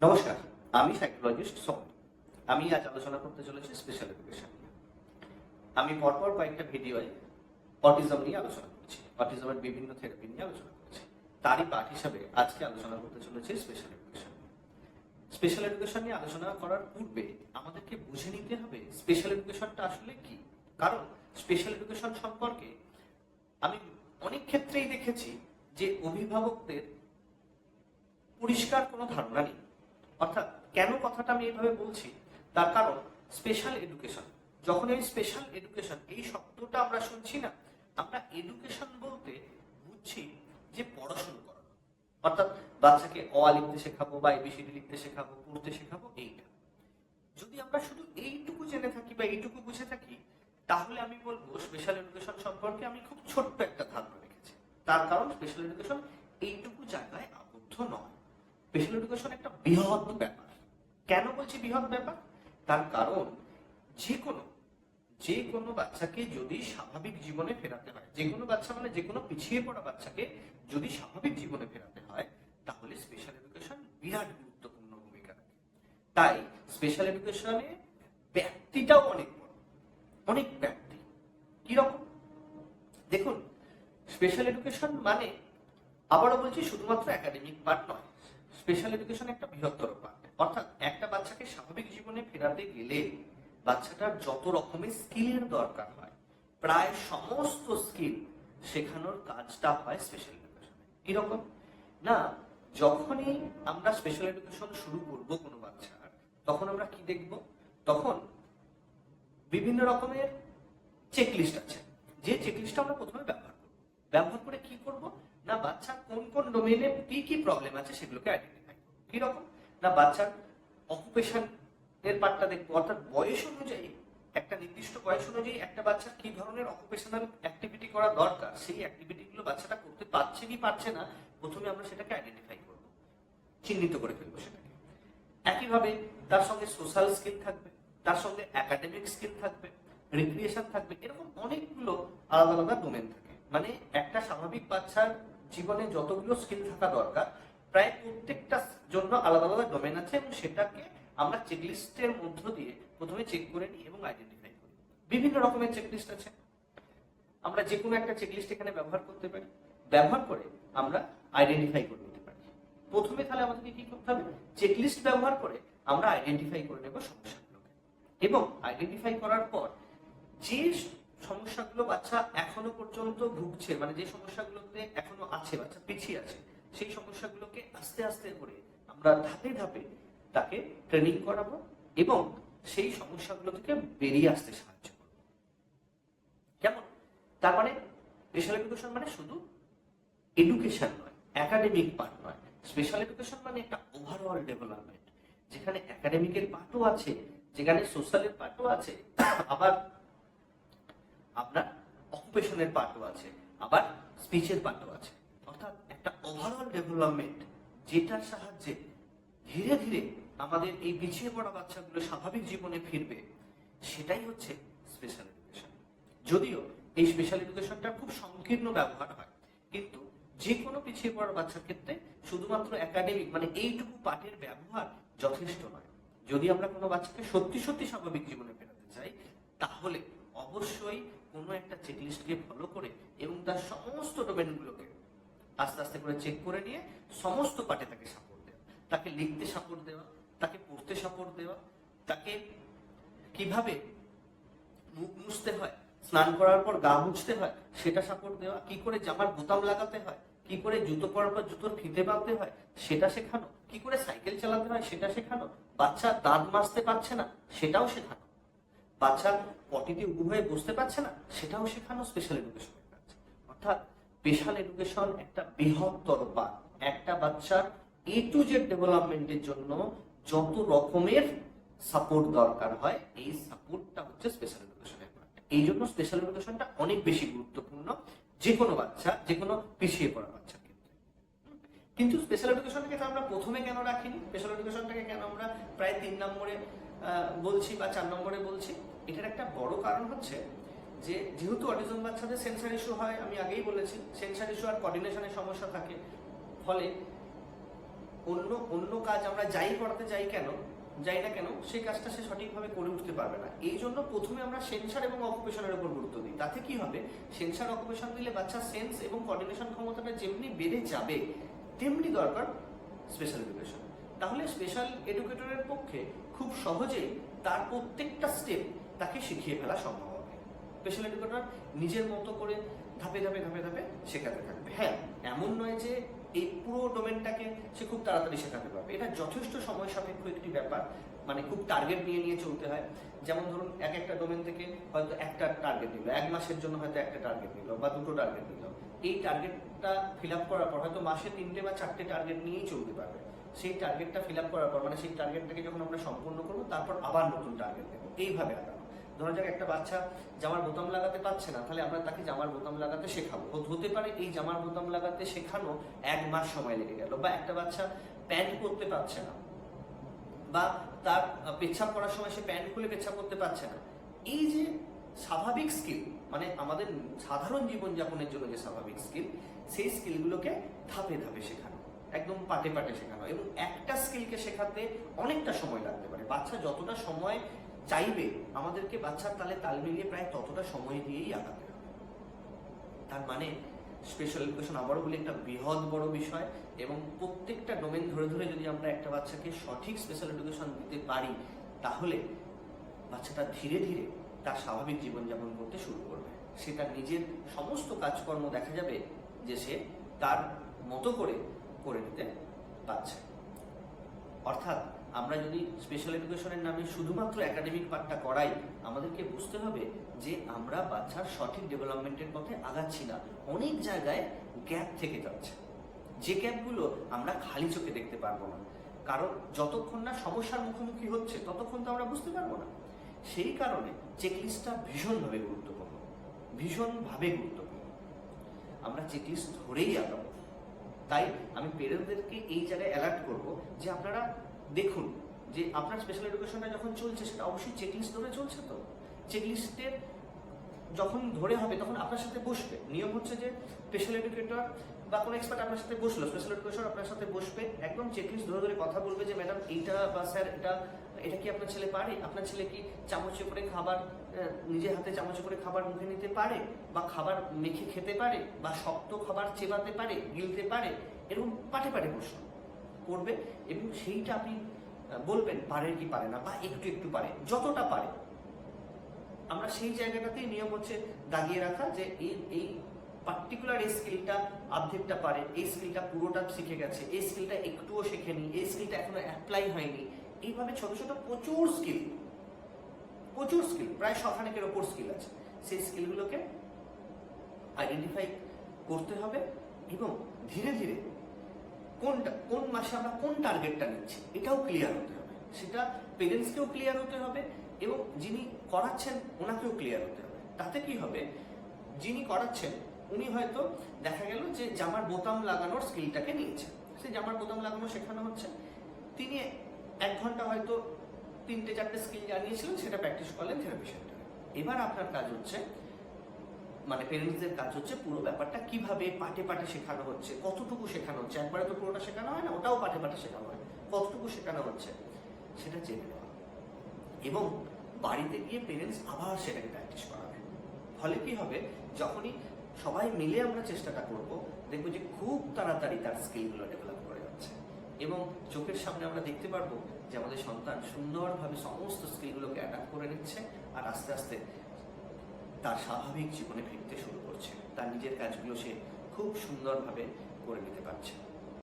নমস্কার, আমি সাইকোলজিস্ট সোম। আমি আজ আলোচনা করতে চলেছি স্পেশাল এডুকেশন নিয়ে। আমি পরপর কয়েকটা ভিডিওয়ে অটিজম নিয়ে আলোচনা করছি, অটিজমের বিভিন্ন থেরাপি নিয়ে আলোচনা করছি। তারই পার্ট হিসাবে আজকে আলোচনা করতে চলেছি স্পেশাল এডুকেশন। স্পেশাল এডুকেশন নিয়ে আলোচনা করার পূর্বে আমাদেরকে বুঝে নিতে হবে স্পেশাল এডুকেশনটা আসলে কি। কারণ স্পেশাল এডুকেশন সম্পর্কে আমি অনেক ক্ষেত্রেই দেখেছি যে অভিভাবকদের পরিষ্কার কোনো ধারণা নেই। অর্থাৎ কেন কথাটা আমি এইভাবে বলছি, তার কারণ স্পেশাল এডুকেশন, যখন এই স্পেশাল এডুকেশন এই শব্দটা আমরা শুনছি না, আমরা এডুকেশন বলতে বুঝছি যে পড়াশোনা করানো। অর্থাৎ বাচ্চাকে অ আ লিখতে শেখাবো বা এবিসিডি লিখতে শেখাবো, পড়তে শেখাবো, এইটা। যদি আমরা শুধু এইটুকু জেনে থাকি বা এইটুকু বুঝে থাকি, তাহলে আমি বলবো স্পেশাল এডুকেশন সম্পর্কে আমি খুব ছোট্ট একটা ধারণা রেখেছি। তার কারণ স্পেশাল এডুকেশন এইটুকু জায়গায় আবদ্ধ নয়। স্পেশাল এডুকেশন একটা বৃহৎ ব্যাপার। কেন বলছি বৃহৎ ব্যাপার? তার কারণ যে কোনো বাচ্চাকে যদি স্বাভাবিক জীবনে ফেরাতে হয়, যে কোনো বাচ্চা মানে যে কোনো পিছিয়ে পড়া বাচ্চাকে যদি স্বাভাবিক জীবনে ফেরাতে হয়, তাহলে স্পেশাল এডুকেশন বিরাট গুরুত্বপূর্ণ ভূমিকা রাখে। তাই স্পেশাল এডুকেশনে ব্যাপ্তিটাও অনেক বড়, অনেক ব্যাপ্তি। কিরকম? দেখুন, স্পেশাল এডুকেশন মানে, আবারও বলছি, শুধুমাত্র একাডেমিক পার্ট নয়। স্পেশাল এডুকেশন একটা বৃহত্তর পার্ট। অর্থাৎ একটা বাচ্চাকে স্বাভাবিক জীবনে ফেরাতে গেলে বাচ্চাটার যত রকমের স্কিলের দরকার হয়, প্রায় সমস্ত স্কিল শেখানোর কাজটা হয় স্পেশাল এডুকেশনে। কিরকম না, যখনই আমরা স্পেশাল এডুকেশন শুরু করব কোনো বাচ্চার, তখন আমরা কি দেখব? তখন বিভিন্ন রকমের চেকলিস্ট আছে, যে চেকলিস্টটা আমরা প্রথমে ব্যবহার করে কি করব না, বাচ্চার কোন কোন ডোমেইনে কি কি প্রবলেম আছে সেগুলোকে আইডেন্টিফাই করব। কিরকম না, বাচ্চার অকুপেশন এর পার্টটা দেখবো। অর্থাৎ বয়স অনুযায়ী, একটা নির্দিষ্ট বয়স অনুযায়ী একটা বাচ্চার কি ধরনের অকুপেশনাল অ্যাক্টিভিটি করা দরকার, সেই অ্যাক্টিভিটিগুলো বাচ্চাটা করতে পারছে কি পারছে না, প্রথমে আমরা সেটাকে আইডেন্টিফাই করব, চিহ্নিত করে ফেলবো সেটাকে। একইভাবে তার সঙ্গে সোশ্যাল স্কিল থাকবে, তার সঙ্গে একাডেমিক স্কিল থাকবে, রিক্রিয়েশন থাকবে। এরকম অনেকগুলো আলাদা আলাদা ডোমেন থাকে। মানে একটা স্বাভাবিক বাচ্চার জীবনে যতগুলো স্কিল থাকা দরকার, প্রায় প্রত্যেকটা জন্য আলাদা আলাদা ডোমেন আছে, এবং সেটাকে আমরা চেকলিস্টের মধ্য দিয়ে প্রথমে চেক করে নিই এবং আইডেন্টিফাই করি। বিভিন্ন রকমের চেকলিস্ট আছে, আমরা যে কোনো একটা চেকলিস্ট এখানে ব্যবহার করতে পারি। ব্যবহার করে আমরা আইডেন্টিফাই করে নিতে পারি। প্রথমে তাহলে আমাদেরকে কি করতে হবে? চেকলিস্ট ব্যবহার করে আমরা আইডেন্টিফাই করে নেব সমস্যাগুলোকে, এবং আইডেন্টিফাই করার পর যে সমস্যাগুলো বাচ্চা এখনো পর্যন্ত ভুগছে, মানে যে সমস্যাগুলোতে এখনো আছে, বাচ্চা পিছিয়ে আছে, সেই সমস্যাগুলোকে আস্তে আস্তে করে আমরা ধাপে ধাপে তাকে ট্রেনিং করাবো এবং সেই সমস্যাগুলো থেকে বেরিয়ে আসতে সাহায্য করবো। কেমন? তার মানে স্পেশাল এডুকেশন মানে শুধু এডুকেশন নয়, একাডেমিক পার্ট নয়। স্পেশাল এডুকেশন মানে একটা ওভারঅল ডেভেলপমেন্ট, যেখানে একাডেমিকের পার্টও আছে, যেখানে সোশ্যালের পার্টও আছে, আবার আপনার অকুপেশনের পার্টও আছে, আবার স্পিচের পার্টও আছে। অর্থাৎ একটা ওভারঅল ডেভেলপমেন্ট, যেটার সাহায্যে ধীরে ধীরে আমাদের এই পিছিয়ে পড়া বাচ্চাগুলো স্বাভাবিক জীবনে ফিরবে, সেটাই হচ্ছে স্পেশাল এডুকেশন। যদিও এই স্পেশাল এডুকেশনটা খুব সংকীর্ণ ব্যবহার হয়, কিন্তু যে কোনো পিছিয়ে পড়া বাচ্চার ক্ষেত্রে শুধুমাত্র একাডেমিক মানে এইটুকু পাঠের ব্যবহার যথেষ্ট নয়। যদি আমরা কোনো বাচ্চাকে সত্যি সত্যি স্বাভাবিক জীবনে ফেরাতে চাই, তাহলে অবশ্যই কোনো একটা চেকলিস্টকে ফলো করে এবং তার সমস্ত ডোমেনগুলোকে আস্তে আস্তে করে চেক করে নিয়ে সমস্ত পাঠে তাকে সাপোর্ট দেওয়া, তাকে লিখতে সাপোর্ট দেওয়া, তাকে পড়তে সাপোর্ট দেওয়া, তাকে কিভাবে মুখ মুছতে হয়, স্নান করার পর গা মুছতে হয় সেটা সাপোর্ট দেওয়া, কি করে জামার বোতাম লাগাতে হয়, কি করে জুতো পরার পর জুতোর ফিতে বাঁধতে হয় সেটা শেখানো, কি করে সাইকেল চালাতে হয় সেটা শেখানো, বাচ্চা দাঁত মাজতে পারছে না সেটাও শেখানো, বাচ্চা পটিতে উবু হয়ে বসতে পারছে না সেটাও শেখানো স্পেশাল এডুকেশনের কাজ। অর্থাৎ স্পেশাল এডুকেশন একটা বৃহত্তর পার্ট। একটা বাচ্চার এ টু জেড ডেভেলপমেন্টের জন্য যত রকমের সাপোর্ট দরকার হয়, এই সাপোর্টটা হচ্ছে স্পেশাল এডুকেশনের পার্ট। এই জন্য স্পেশাল এডুকেশনটা অনেক বেশি গুরুত্বপূর্ণ যে কোনো বাচ্চা, যে কোনো পিছিয়ে পড়া বাচ্চার ক্ষেত্রে। কিন্তু স্পেশাল এডুকেশনটাকে আমরা প্রথমে কেন রাখিনি? স্পেশাল এডুকেশনটাকে কেন আমরা প্রায় 3 নম্বরে বলছি বা 4 নম্বরে বলছি? এটার একটা বড় কারণ হচ্ছে যে যেহেতু অটিজম বাচ্চাদের সেন্সার ইস্যু হয়, আমি আগেই বলেছি, সেন্সার ইস্যু আর কোঅর্ডিনেশনের সমস্যা থাকে, ফলে অন্য অন্য কাজ আমরা যাই করাতে যাই না কেন সেই কাজটা সে সঠিকভাবে করে উঠতে পারবে না। এই জন্য প্রথমে আমরা সেন্সার এবং অকুপেশনের উপর গুরুত্ব দিই। তাতে কি হবে, সেন্সার অকুপেশন দিলে বাচ্চার সেন্স এবং কোঅর্ডিনেশন ক্ষমতাটা যেমনি বেড়ে যাবে তেমনি দরকার স্পেশাল এডুকেশন। তাহলে স্পেশাল এডুকেটরের পক্ষে খুব সহজেই তার প্রত্যেকটা স্টেপ তাকে শিখিয়ে ফেলা সম্ভব হবে। স্পেশাল এডুকেটর নিজের মতো করে ধাপে ধাপে ধাপে ধাপে শেখাতে থাকবে। হ্যাঁ, এমন নয় যে এই পুরো ডোমেনটাকে সে খুব তাড়াতাড়ি শেখাতে পারবে, এটা যথেষ্ট সময় সাপেক্ষ একটি ব্যাপার। মানে খুব টার্গেট নিয়ে চলতে হয়। যেমন ধরুন এক একটা ডোমেন থেকে হয়তো একটা টার্গেট নিল, 1 মাসের জন্য হয়তো একটা টার্গেট নিল বা 2টো টার্গেট নিল। এই টার্গেটটা ফিল আপ করার পর হয়তো মাসে 3টে বা 4টে টার্গেট নিয়েই চলতে পারবে। সেই টার্গেটটা ফিল আপ করার পর মানে সেই টার্গেটটাকে যখন আমরা সম্পূর্ণ করবো তারপর আবার নতুন টার্গেট নেবো, এইভাবে আগানো। ধরা যাক একটা বাচ্চা জামার বোতাম লাগাতে পারছে না, তাহলে আমরা তাকে জামার বোতাম লাগাতে শেখাবো। হতে পারে এই জামার বোতাম লাগাতে শেখানো 1 মাস সময় লেগে গেল। বা একটা বাচ্চা প্যান্ট পরতে পারছে না বা তার পেচ্ছাপ করার সময় সে প্যান্ট খুলে পেচ্ছাপ করতে পারছে না। এই যে স্বাভাবিক স্কিল, মানে আমাদের সাধারণ জীবনযাপনের জন্য যে স্বাভাবিক স্কিল, সেই স্কিলগুলোকে ধাপে ধাপে শেখানো, একদম পাটে পাটে শেখানো। এবং একটা স্কিলকে শেখাতে অনেকটা সময় লাগতে পারে। বাচ্চা যতটা সময় চাইবে আমাদেরকে বাচ্চার তালে তাল মিলিয়ে প্রায় ততটা সময় দিয়েই আগাতে হবে। তার মানে স্পেশাল এডুকেশন আবারও বলি একটা বৃহৎ বড় বিষয়, এবং প্রত্যেকটা ডোমেন ধরে ধরে যদি আমরা একটা বাচ্চাকে সঠিক স্পেশাল এডুকেশন দিতে পারি তাহলে বাচ্চাটা ধীরে ধীরে তার স্বাভাবিক জীবনযাপন করতে শুরু করবে। সে তার নিজের সমস্ত কাজকর্ম দেখা যাবে যে সে তার মতো করে নিতে পারছে। অর্থাৎ আমরা যদি স্পেশাল এডুকেশনের নামে শুধুমাত্র একাডেমিক পার্টটা করাই, আমাদেরকে বুঝতে হবে যে আমরা বাচ্চার সঠিক ডেভেলপমেন্টের পথে আগাচ্ছি না, অনেক জায়গায় গ্যাপ থেকে যাচ্ছে। যে গ্যাপগুলো আমরা খালি চোখে দেখতে পারবো না, কারণ যতক্ষণ না সমস্যার মুখোমুখি হচ্ছে ততক্ষণ তো আমরা বুঝতে পারবো না। সেই কারণে চেকলিস্টটা ভীষণভাবে গুরুত্বপূর্ণ। আমরা চেকলিস্ট ধরেই আগাবো। তাই আমি পেরেন্টদেরকে এই জায়গায় অ্যালার্ট করব যে আপনারা দেখুন যে আপনার স্পেশাল এডুকেশনটা যখন চলছে সেটা অবশ্যই চেকলিস্ট ধরে চলছে। তো চেকলিস্টের যখন ধরে হবে তখন আপনার সাথে বসবে। নিয়ম হচ্ছে যে স্পেশাল এডুকেটর বা কোনো এক্সপার্ট আপনার সাথে বসলো, স্পেশাল এডুকেশন আপনার সাথে বসবে, একদম চেকলিস্ট ধরে ধরে কথা বলবে যে ম্যাডাম এইটা বা স্যার এটা কি আপনার ছেলে পারে? আপনার ছেলে কি চামচে করে খাবার, নিজের হাতে চামচে করে খাবার মুখে নিতে পারে, বা খাবার মেখে খেতে পারে, বা শক্ত খাবার চেবাতে পারে, গিলতে পারে? এরকম পাটে পাটে প্রশ্ন করবে এবং সেইটা আপনি বলবেন পারে কি পারে না, বা একটু একটু পারে, যতটা পারে। আমরা সেই জায়গাটাতেই নিয়ম হচ্ছে দাগিয়ে রাখা যে এই পার্টিকুলার এই স্কিলটা অর্ধেকটা পারে, এই স্কিলটা পুরোটা শিখে গেছে, এই স্কিলটা একটুও শেখেনি, এই স্কিলটা এখনো অ্যাপ্লাই হয়নি। এইভাবে ছোট ছোট প্রচুর স্কিল, প্রায় 100খানেকের ওপর স্কিল আছে। সেই স্কিলগুলোকে আইডেন্টিফাই করতে হবে এবং ধীরে ধীরে কোন মাসে আমরা কোন টার্গেটটা নিচ্ছি এটাও ক্লিয়ার হতে হবে। সেটা পেরেন্টসকেও ক্লিয়ার হতে হবে এবং যিনি করাচ্ছেন ওনাকেও ক্লিয়ার হতে হবে। তাতে কি হবে, যিনি করাচ্ছেন উনি হয়তো দেখা গেল যে জামার বোতাম লাগানোর স্কিলটাকে নিয়েছে, সেই জামার বোতাম লাগানো শেখানো হচ্ছে, তিনি 1 ঘন্টা হয়তো 3টে-4টে স্কিল জানিয়েছিলেন, সেটা প্র্যাকটিস করলেন থেরাপি সেন্টারে। এবার আপনার কাজ হচ্ছে, মানে পেরেন্টসদের কাজ হচ্ছে পুরো ব্যাপারটা কিভাবে পাটে পাটে শেখানো হচ্ছে, কতটুকু শেখানো হচ্ছে, একবারে তো পুরোটা শেখানো হয় না, ওটাও পাটে পাটে শেখানো হয়, কতটুকু শেখানো হচ্ছে সেটা জেনে নেওয়া এবং বাড়িতে গিয়ে পেরেন্টস আবার সেটাকে প্র্যাকটিস করাবে। ফলে কি হবে, যখনই সবাই মিলে আমরা চেষ্টাটা করব দেখবো যে খুব তাড়াতাড়ি তার স্কিলগুলো ডেভেলপ করে যাচ্ছে এবং চোখের সামনে আমরা দেখতে পারবো যে আমাদের সন্তান সুন্দরভাবে সমস্ত স্কিলগুলোকে অ্যাডাপ্ট করে নিচ্ছে আর আস্তে আস্তে তার স্বাভাবিক জীবনে ফিরতে শুরু করছে, তার নিজের কাজগুলো সে খুব সুন্দরভাবে করে নিতে পারছে।